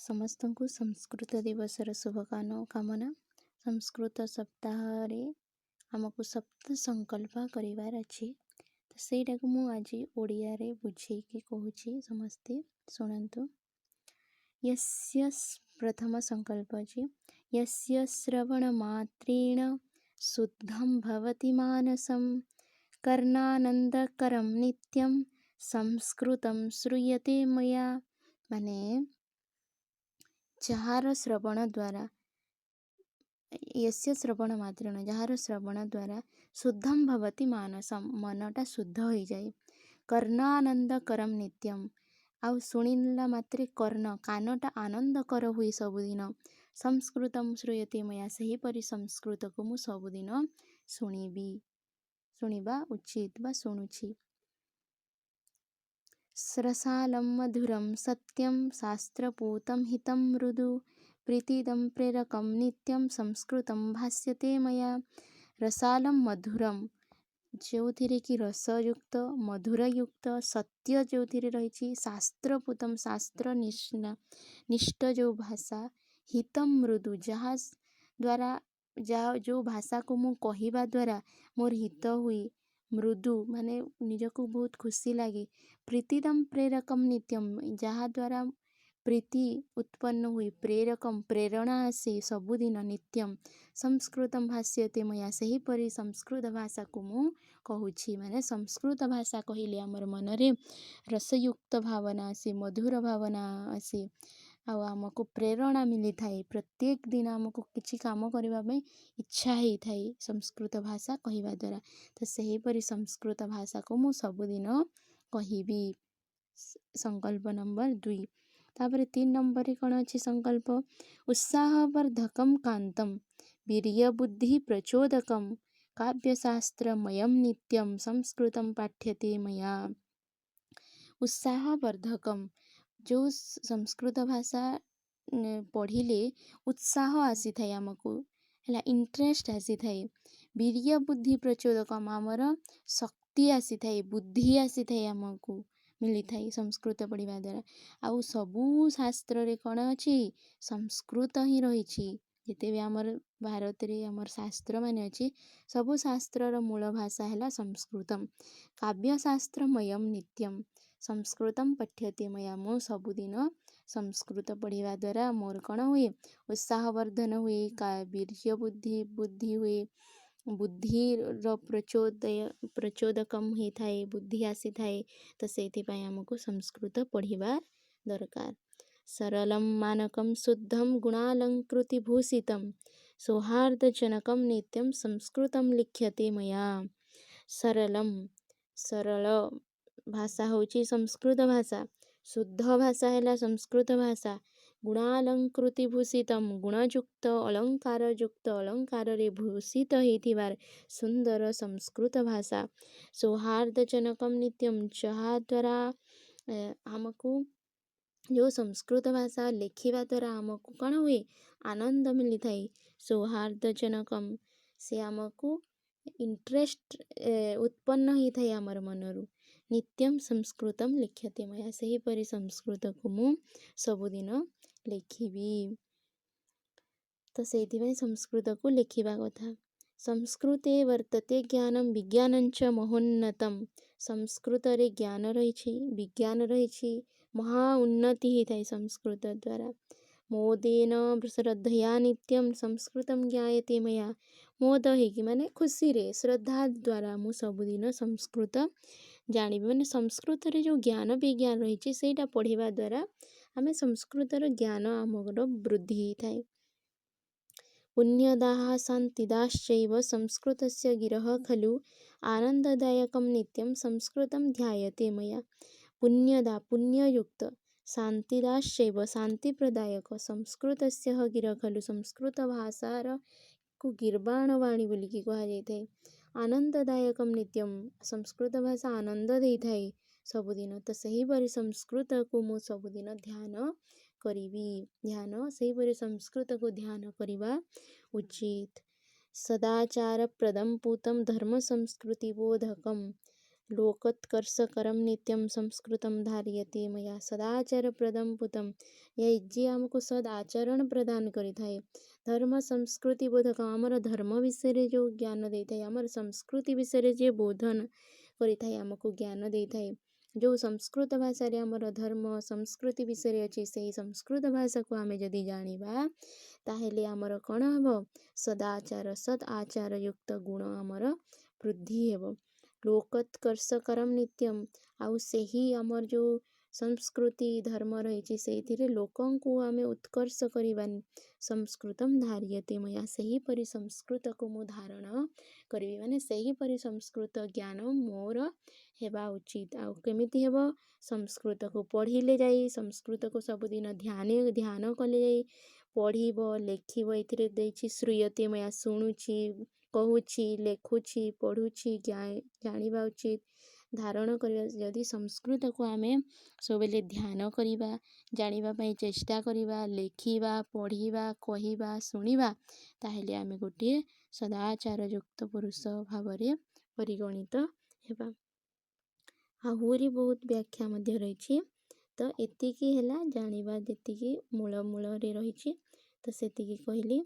समस्त को संस्कृत दिवसर शुभकामना। संस्कृत सप्ताह आमको सप्त संकल्प करार अच्छी तो सहीटा को मुझे ओडिया रे बुझेकी कहूँ समस्ते शुणु। यस्य प्रथम संकल्प जी यस्य श्रवण मात्रेण शुद्धं भवति मानसं कर्णानंदकरं नित्यं संस्कृतं श्रूयते मया। माने जार श्रवण द्वारा यस्य श्रवण मात्रेण जार श्रवण द्वारा शुद्धं भवति मानसं मनटा शुद्ध हो जाए। कर्णानंदकरम नित्यम आउ शुणिला मात्रे कर्ण कानटा आनंदकर हुए सबुदिन। संस्कृतं श्रूयते मया सेहीपरि संस्कृत को मु सबुदिन शुणिबा उचित बा शुणुछि। रसालं मधुरं सत्यं शास्त्रपूतं हितं मृदु प्रीतिदं प्रेरकं नित्यं संस्कृतं भाष्यते मया। रसालं मधुरम जो कि रसयुक्त मधुरयुक्त सत्य जो रही शास्त्रपूतम शास्त्र निष्ठ जो भाषा हितम मृदु जहाँ द्वारा जो भाषा को मु कहवा द्वारा मोर हित हुई मृदु माने निजको बहुत खुशी लगे। प्रीतिदम प्रेरकम नित्यम जहाँ द्वारा प्रीति उत्पन्न हुई प्रेरकम प्रेरणा आसे सबुदिन नित्यम संस्कृतं भाष्यते मया सेहीपरि संस्कृत भाषा को मु कहूछि। माने संस्कृत भाषा कहले आमर मनरे रसयुक्त भावना आसे मधुर भावना आसे आमको प्रेरणा मिली थाए। प्रत्येक दिन आमको किछि काम करबा में इच्छा ही थाए संस्कृत भाषा कहवा द्वारा। तो सेहीपरि संस्कृत भाषा को मु सबुदिन कहबी। संकल्प नंबर 2 तापर 3 नंबर कौन अच्छी संकल्प उत्साहवर्धकम कांतम वीर्य बुद्धि प्रचोदकम काव्यशास्त्रमयम नित्यम संस्कृतं पाठ्यते मया। उत्साहवर्धकम जो संस्कृत भाषा पढ़िले उत्साह आसी थाए आमको है इंटरेस्ट आसी थाए। वीर्य बुद्धि प्रचोदकम आमर शक्ति आसी थाए बुद्धि आसी थाए आमको मिली थाए संस्कृत पढ़िबा द्वारा। आउ सबू शास्त्र रे कौन अच्छी संस्कृत ही रही जिते भी आमर भारत रे आमर शास्त्र माने अच्छी सबू शास्त्र मूल भाषा है संस्कृतम। काव्यशास्त्रमयम नित्यम संस्कृतं पठ्यते मया मो सबुदिन संस्कृत पढ़िबा द्वारा मोर कौन हुए उत्साहवर्धन हुए वीर्य बुद्धि हुए बुद्धिर प्रचोदकम ही थाए बुद्धि आसी थाए। तो से आमको संस्कृत पढ़िबा दरकार। सरलम मानकम शुद्धम गुणालंकृतिभूषितम सौहार्दजनकम नित्यम संस्कृतं लिख्यते मया। सरल भाषा होची संस्कृत भाषा शुद्ध भाषा है संस्कृत भाषा गुणालंकृतिभूषितम गुणयुक्त अलंकार रे भूषित होइथिबार सुंदर संस्कृत भाषा सौहार्दजनकम नित्यम जहाँ द्वारा हमको जो संस्कृत भाषा लिखिबा द्वारा आमको कौन हुए आनंद मिली थाए। सौहार्दजनकम से आमको इंटरेस्ट उत्पन्न ही थाए आमर मनरु। नित्यम संस्कृतं लिख्यते मया सेहीपरि संस्कृत को मु सबुदिन लिखिबी। तो से संस्कृत को लिखिबा कथा। संस्कृते वर्तते ज्ञानम विज्ञानंच महोन्नतम संस्कृत रे ज्ञान रही विज्ञान रही महा उन्नति ही थाई संस्कृत द्वारा। मोदेन श्रद्धया नित्यम संस्कृतं ज्ञायते मया मोद है माने खुशी रे श्रद्धा द्वारा मु सबुदिन संस्कृत जानी माने संस्कृत रे जो ज्ञान विज्ञान रही सेटा पढ़िबा द्वारा आमे संस्कृत रो ज्ञान आमर वृद्धि ही थाए। पुण्यदाः शान्तिदाश्चैव संस्कृतस्य गिरः खलु आनन्ददायकं नित्यं संस्कृतं ध्यायते मया। पुण्यदा पुण्ययुक्त शान्तिदाश्चैव शान्तिप्रदायक संस्कृतस्य गिरः खलु संस्कृत भाषार को गिर्वाणवाणी बोलिकी कहा जाए। आनंददायकम नित्यम संस्कृत भाषा आनंद दे थाए सबुदिन। तो सेहीपरि संस्कृत को मु सबुदिन ध्यान करिबी। ध्यान सेहीपरि संस्कृत को ध्यान करिबा उचित। सदाचार प्रदम पूतम धर्म संस्कृति बोधकम लोकोत्कर्षकरं नित्यं संस्कृतं धार्यते मया सदाचारप्रदं पुतं ଯିଏ ଆମକୁ ସଦାଚରଣ ପ୍ରଦାନ କରିଥାଏ। ଧର୍ମ ସଂସ୍କୃତି ବୋଧକ ଆମର ଧର୍ମ ବିଷୟରେ ଯେଉଁ ଜ୍ଞାନ ଦେଇଥାଏ, ଆମର ସଂସ୍କୃତି ବିଷୟରେ ଯିଏ ବୋଧନ କରିଥାଏ, ଆମକୁ ଜ୍ଞାନ ଦେଇଥାଏ। ଯେଉଁ ସଂସ୍କୃତ ଭାଷାରେ ଆମର ଧର୍ମ ସଂସ୍କୃତି ବିଷୟରେ ଅଛି, ସେହି ସଂସ୍କୃତ ଭାଷାକୁ ଆମେ ଯଦି ଜାଣିବା ତାହେଲେ ଆମର କ'ଣ ହେବ? ସଦାଚାର ସଦ୍ ଆଚାର ଯୁକ୍ତ ଗୁଣ ଆମର ବୃଦ୍ଧି ହେବ। ଲୋକୋତ୍କର୍ଷକରମ୍ ନିତ୍ୟମ୍, ଆଉ ସେହି ଆମର ଯେଉଁ ସଂସ୍କୃତି ଧର୍ମ ରହିଛି ସେଇଥିରେ ଲୋକଙ୍କୁ ଆମେ ଉତ୍କର୍ଷ କରିବା। ସଂସ୍କୃତମ୍ ଧାର୍ୟତେ ମୟା, ସେହିପରି ସଂସ୍କୃତକୁ ମୁଁ ଧାରଣ କରିବି, ମାନେ ସେହିପରି ସଂସ୍କୃତ ଜ୍ଞାନ ମୋର ହେବା ଉଚିତ। ଆଉ କେମିତି ହେବ? ସଂସ୍କୃତକୁ ପଢ଼ିଲେ ଯାଇ, ସଂସ୍କୃତକୁ ସବୁଦିନ ଧ୍ୟାନ କଲେ ଯାଇ ପଢ଼ିବ, ଲେଖିବ। ଏଥିରେ ଦେଇଛି ଶ୍ରୂୟତେ ମୟା, ଶୁଣୁଛି, କହୁଛି, ଲେଖୁଛି, ପଢ଼ୁଛି, ଜାଣିବା ଉଚିତ, ଧାରଣ କରିବା। ଯଦି ସଂସ୍କୃତକୁ ଆମେ ସବୁବେଳେ ଧ୍ୟାନ କରିବା, ଜାଣିବା ପାଇଁ ଚେଷ୍ଟା କରିବା, ଲେଖିବା, ପଢ଼ିବା, କହିବା, ଶୁଣିବା, ତାହେଲେ ଆମେ ଗୋଟିଏ ସଦାଚାର ଯୁକ୍ତ ପୁରୁଷ ଭାବରେ ପରିଗଣିତ ହେବା। ଆହୁରି ବହୁତ ବ୍ୟାଖ୍ୟା ମଧ୍ୟ ରହିଛି, ତ ଏତିକି ହେଲା ଜାଣିବା, ଯେତିକି ମୂଳରେ ରହିଛି ତ ସେତିକି କହିଲି।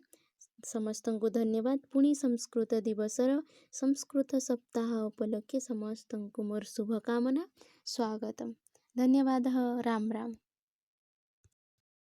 ସମସ୍ତଙ୍କୁ ଧନ୍ୟବାଦ। ପୁଣି ସଂସ୍କୃତ ଦିବସର ସଂସ୍କୃତ ସପ୍ତାହ ଉପଲକ୍ଷେ ସମସ୍ତଙ୍କୁ ମୋର ଶୁଭକାମନା, ସ୍ୱାଗତମ୍। ଧନ୍ୟବାଦ। ରାମ ରାମ।